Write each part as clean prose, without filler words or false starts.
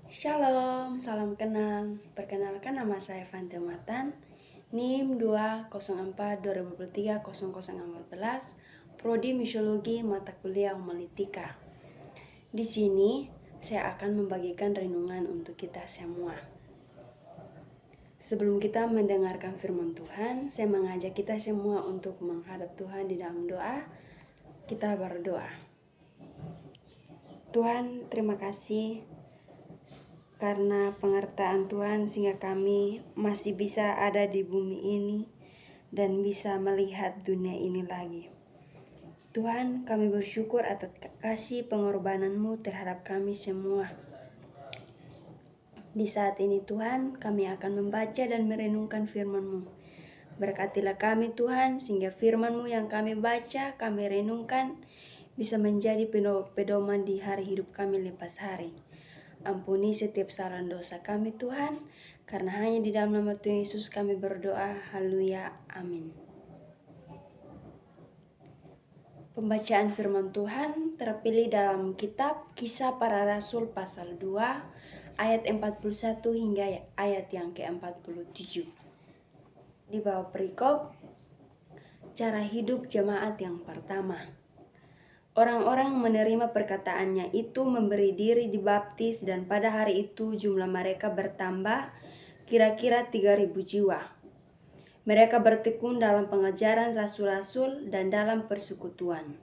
Shalom, salam kenal. Perkenalkan nama saya Fante Matan, NIM 204-2023-0014, Prodi Misiologi Mata Kuliah Homilitika. Di sini saya akan membagikan renungan untuk kita semua. Sebelum kita mendengarkan firman Tuhan, saya mengajak kita semua untuk menghadap Tuhan di dalam doa. Kita berdoa. Tuhan, terima kasih karena pengertian Tuhan sehingga kami masih bisa ada di bumi ini dan bisa melihat dunia ini lagi. Tuhan, kami bersyukur atas kasih pengorbanan-Mu terhadap kami semua. Di saat ini Tuhan, kami akan membaca dan merenungkan firman-Mu. Berkatilah kami Tuhan, sehingga firman-Mu yang kami baca, kami renungkan, bisa menjadi pedoman di hari hidup kami lepas hari. Ampuni setiap salah dosa kami Tuhan, karena hanya di dalam nama Tuhan Yesus kami berdoa. Haleluya, amin. Pembacaan firman Tuhan terpilih dalam kitab Kisah Para Rasul pasal 2 ayat 41 hingga ayat yang ke-47. Di bawah perikop cara hidup jemaat yang pertama. Orang-orang menerima perkataannya itu memberi diri dibaptis, dan pada hari itu jumlah mereka bertambah kira-kira 3.000 jiwa. Mereka bertekun dalam pengajaran rasul-rasul dan dalam persekutuan.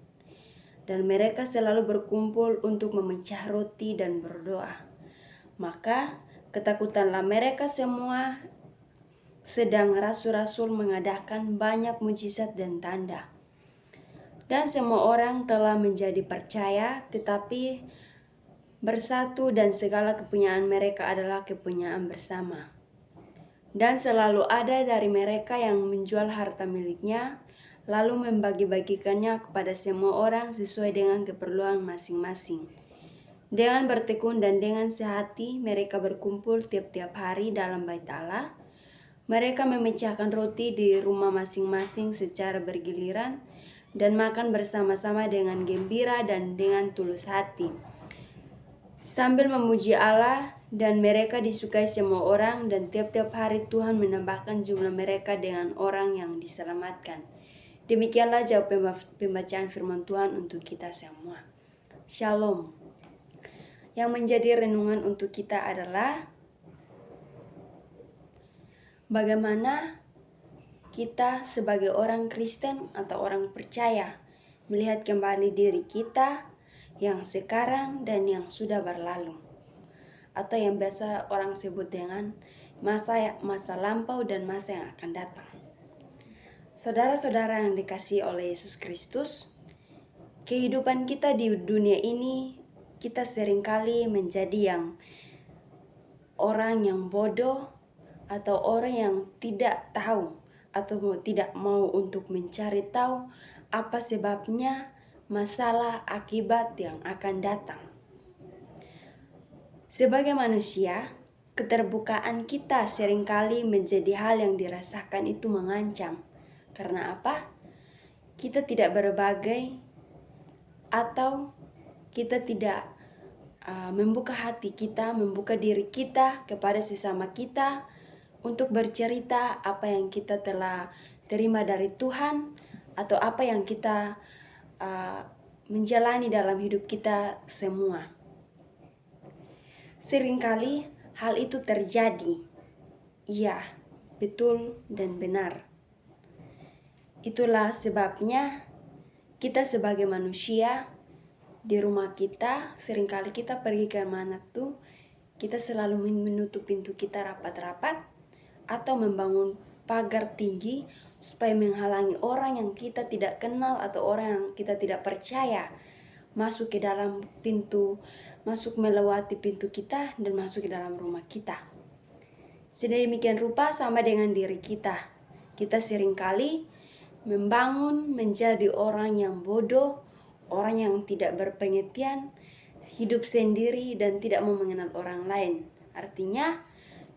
Dan mereka selalu berkumpul untuk memecah roti dan berdoa. Maka ketakutanlah mereka semua, sedang rasul-rasul mengadakan banyak mujizat dan tanda. Dan semua orang telah menjadi percaya, tetapi bersatu, dan segala kepunyaan mereka adalah kepunyaan bersama. Dan selalu ada dari mereka yang menjual harta miliknya, lalu membagi-bagikannya kepada semua orang sesuai dengan keperluan masing-masing. Dengan bertekun dan dengan sehati, mereka berkumpul tiap-tiap hari dalam bait Allah. Mereka memecahkan roti di rumah masing-masing secara bergiliran, dan makan bersama-sama dengan gembira dan dengan tulus hati, sambil memuji Allah, dan mereka disukai semua orang, dan tiap-tiap hari Tuhan menambahkan jumlah mereka dengan orang yang diselamatkan. Demikianlah jawab pembacaan firman Tuhan untuk kita semua. Shalom. Yang menjadi renungan untuk kita adalah bagaimana kita sebagai orang Kristen atau orang percaya melihat kembali diri kita yang sekarang dan yang sudah berlalu, atau yang biasa orang sebut dengan masa lampau dan masa yang akan datang. Saudara-saudara yang dikasihi oleh Yesus Kristus, kehidupan kita di dunia ini, kita seringkali menjadi orang yang bodoh, atau orang yang tidak tahu atau tidak mau untuk mencari tahu apa sebabnya masalah akibat yang akan datang. Sebagai manusia, keterbukaan kita seringkali menjadi hal yang dirasakan itu mengancam. Karena apa? Kita tidak berbagai, atau kita tidak membuka hati kita, membuka diri kita kepada sesama kita untuk bercerita apa yang kita telah terima dari Tuhan, atau apa yang kita menjalani dalam hidup kita semua. Seringkali hal itu terjadi. Iya, betul dan benar. Itulah sebabnya kita sebagai manusia di rumah kita, seringkali kita pergi ke mana tuh, kita selalu menutup pintu kita rapat-rapat, atau membangun pagar tinggi supaya menghalangi orang yang kita tidak kenal atau orang yang kita tidak percaya masuk ke dalam pintu, masuk melewati pintu kita dan masuk ke dalam rumah kita. Sedemikian rupa sama dengan diri kita. Kita seringkali membangun menjadi orang yang bodoh, orang yang tidak berpengertian, hidup sendiri dan tidak mau mengenal orang lain. Artinya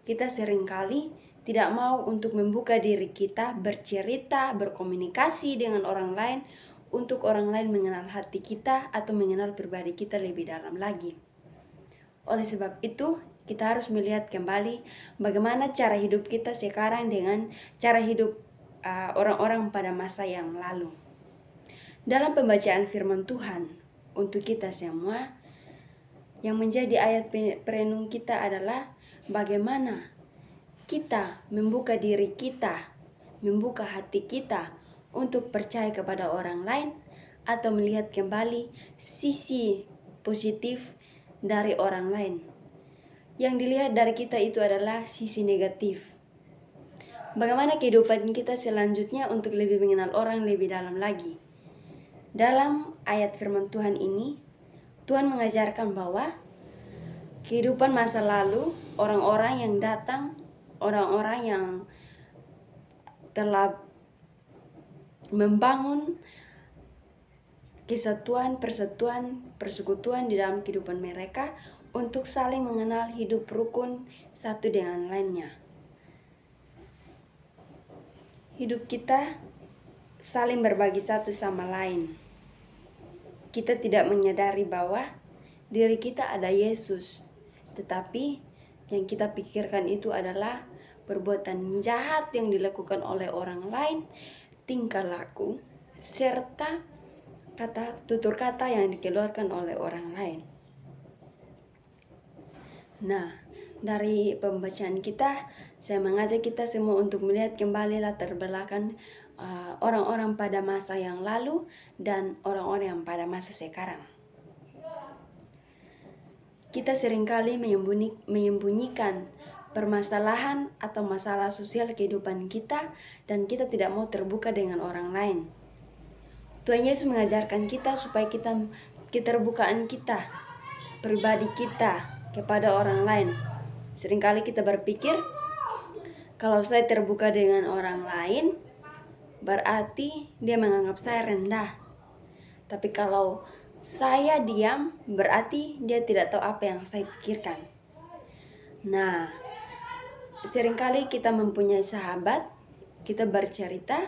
kita seringkali tidak mau untuk membuka diri kita, bercerita, berkomunikasi dengan orang lain, untuk orang lain mengenal hati kita atau mengenal pribadi kita lebih dalam lagi. Oleh sebab itu, kita harus melihat kembali bagaimana cara hidup kita sekarang dengan cara hidup orang-orang pada masa yang lalu. Dalam pembacaan firman Tuhan untuk kita semua, yang menjadi ayat perenung kita adalah bagaimana kita membuka diri kita, membuka hati kita untuk percaya kepada orang lain atau melihat kembali sisi positif dari orang lain. Yang dilihat dari kita itu adalah sisi negatif. Bagaimana kehidupan kita selanjutnya untuk lebih mengenal orang lebih dalam lagi. Dalam ayat firman Tuhan ini, Tuhan mengajarkan bahwa kehidupan masa lalu, orang-orang yang datang, orang-orang yang telah membangun kesatuan, persatuan, persekutuan di dalam kehidupan mereka untuk saling mengenal hidup rukun satu dengan lainnya. Hidup kita saling berbagi satu sama lain. Kita tidak menyadari bahwa diri kita ada Yesus, tetapi yang kita pikirkan itu adalah perbuatan jahat yang dilakukan oleh orang lain, tingkah laku, serta tutur kata yang dikeluarkan oleh orang lain. Nah, dari pembacaan kita, saya mengajak kita semua untuk melihat kembali latar belakang orang-orang pada masa yang lalu dan orang-orang yang pada masa sekarang. Kita seringkali menyembunyikan permasalahan atau masalah sosial kehidupan kita dan kita tidak mau terbuka dengan orang lain. Tuhan Yesus mengajarkan kita supaya keterbukaan kita, pribadi kita kepada orang lain. Seringkali kita berpikir, kalau saya terbuka dengan orang lain, berarti dia menganggap saya rendah. Tapi kalau saya diam, berarti dia tidak tahu apa yang saya pikirkan. Nah, seringkali kita mempunyai sahabat, kita bercerita,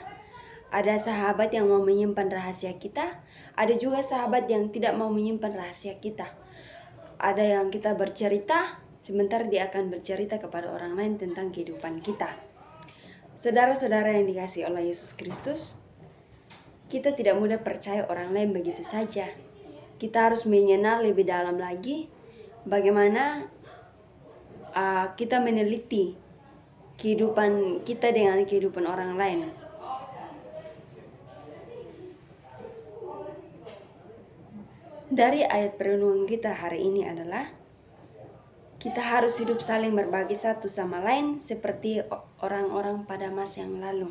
ada sahabat yang mau menyimpan rahasia kita, ada juga sahabat yang tidak mau menyimpan rahasia kita. Ada yang kita bercerita, sebentar dia akan bercerita kepada orang lain tentang kehidupan kita. Saudara-saudara yang dikasihi oleh Yesus Kristus, kita tidak mudah percaya orang lain begitu saja. Kita harus mengenal lebih dalam lagi bagaimana kita meneliti kehidupan kita dengan kehidupan orang lain. Dari ayat perenungan kita hari ini adalah kita harus hidup saling berbagi satu sama lain seperti orang-orang pada masa yang lalu.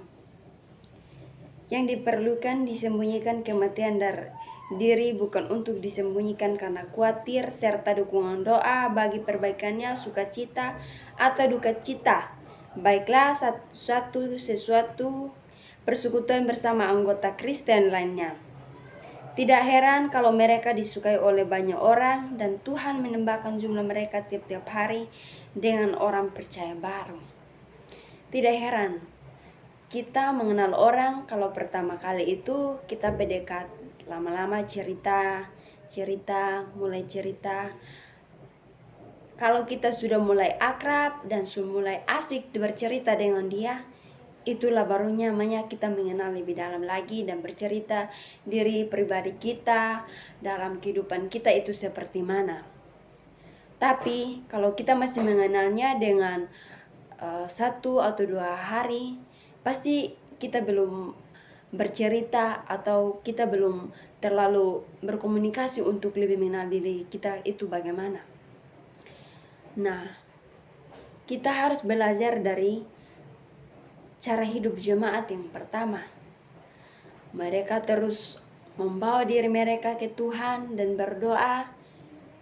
Yang diperlukan disembunyikan kematian dari diri bukan untuk disembunyikan karena khawatir serta dukungan doa bagi perbaikannya, sukacita atau duka cita. Baiklah sesuatu persekutuan bersama anggota Kristen lainnya. Tidak heran kalau mereka disukai oleh banyak orang dan Tuhan menambahkan jumlah mereka tiap-tiap hari dengan orang percaya baru. Tidak heran kita mengenal orang kalau pertama kali itu kita PDKT, lama-lama cerita. Mulai cerita. Kalau kita sudah mulai akrab dan sudah mulai asik bercerita dengan dia, itulah baru namanya kita mengenal lebih dalam lagi dan bercerita diri pribadi kita dalam kehidupan kita itu seperti mana. Tapi kalau kita masih mengenalnya dengan 1 atau 2 hari, pasti kita belum bercerita atau kita belum terlalu berkomunikasi untuk lebih mengenal diri kita itu bagaimana. Nah, kita harus belajar dari cara hidup jemaat yang pertama. Mereka terus membawa diri mereka ke Tuhan dan berdoa,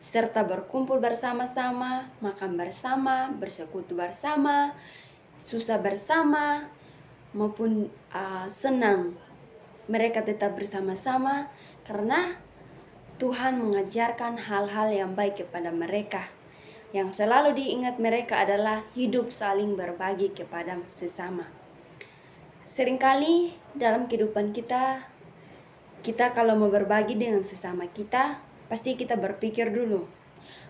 serta berkumpul bersama-sama, makan bersama, bersekutu bersama, susah bersama, maupun senang. Mereka tetap bersama-sama karena Tuhan mengajarkan hal-hal yang baik kepada mereka. Yang selalu diingat mereka adalah hidup saling berbagi kepada sesama. Seringkali dalam kehidupan kita kalau mau berbagi dengan sesama kita, pasti kita berpikir dulu,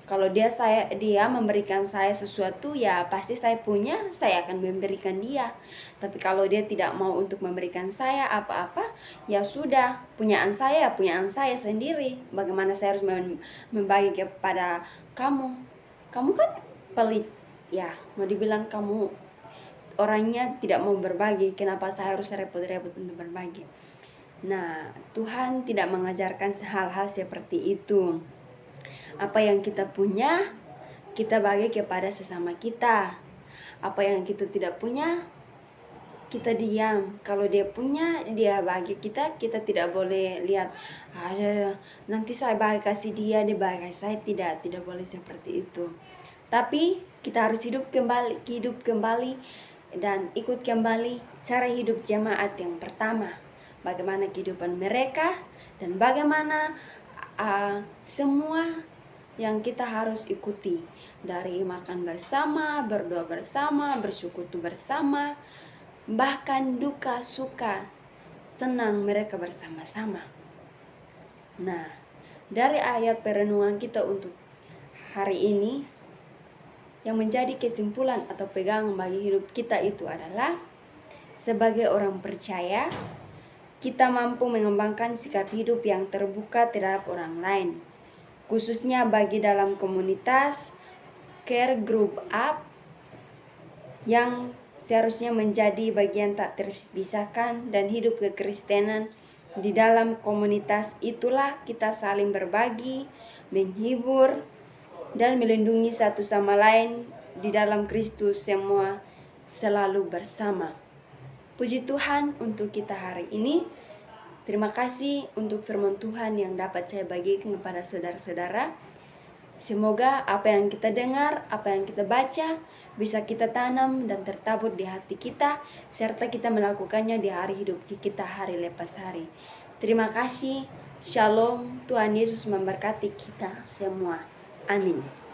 Kalau dia memberikan saya sesuatu, ya pasti saya punya, saya akan memberikan dia. Tapi kalau dia tidak mau untuk memberikan saya apa-apa, ya sudah, punyaan saya sendiri. Bagaimana saya harus membagi kepada kamu? Kamu kan pelit, ya. Mau dibilang kamu orangnya tidak mau berbagi, kenapa saya harus repot-repot untuk berbagi? Nah, Tuhan tidak mengajarkan hal-hal seperti itu. Apa yang kita punya, kita bagi kepada sesama kita. Apa yang kita tidak punya, kita diam. Kalau dia punya, dia bagi kita tidak boleh lihat, ada nanti saya bagi kasih dia bagi saya. Tidak boleh seperti itu. Tapi kita harus hidup kembali dan ikut kembali cara hidup jemaat yang pertama. Bagaimana kehidupan mereka dan bagaimana semua yang kita harus ikuti, dari makan bersama, berdoa bersama, bersekutu bersama, bahkan duka, suka, senang mereka bersama-sama. Nah, dari ayat perenungan kita untuk hari ini, yang menjadi kesimpulan atau pegangan bagi hidup kita itu adalah, sebagai orang percaya, kita mampu mengembangkan sikap hidup yang terbuka terhadap orang lain, khususnya bagi dalam komunitas, care group up, yang seharusnya menjadi bagian tak terpisahkan dan hidup kekristenan. Di dalam komunitas itulah kita saling berbagi, menghibur, dan melindungi satu sama lain di dalam Kristus, semua selalu bersama. Puji Tuhan untuk kita hari ini. Terima kasih untuk firman Tuhan yang dapat saya bagikan kepada saudara-saudara. Semoga apa yang kita dengar, apa yang kita baca, bisa kita tanam dan tertabur di hati kita, serta kita melakukannya di hari hidup kita hari lepas hari. Terima kasih. Shalom. Tuhan Yesus memberkati kita semua. Amin.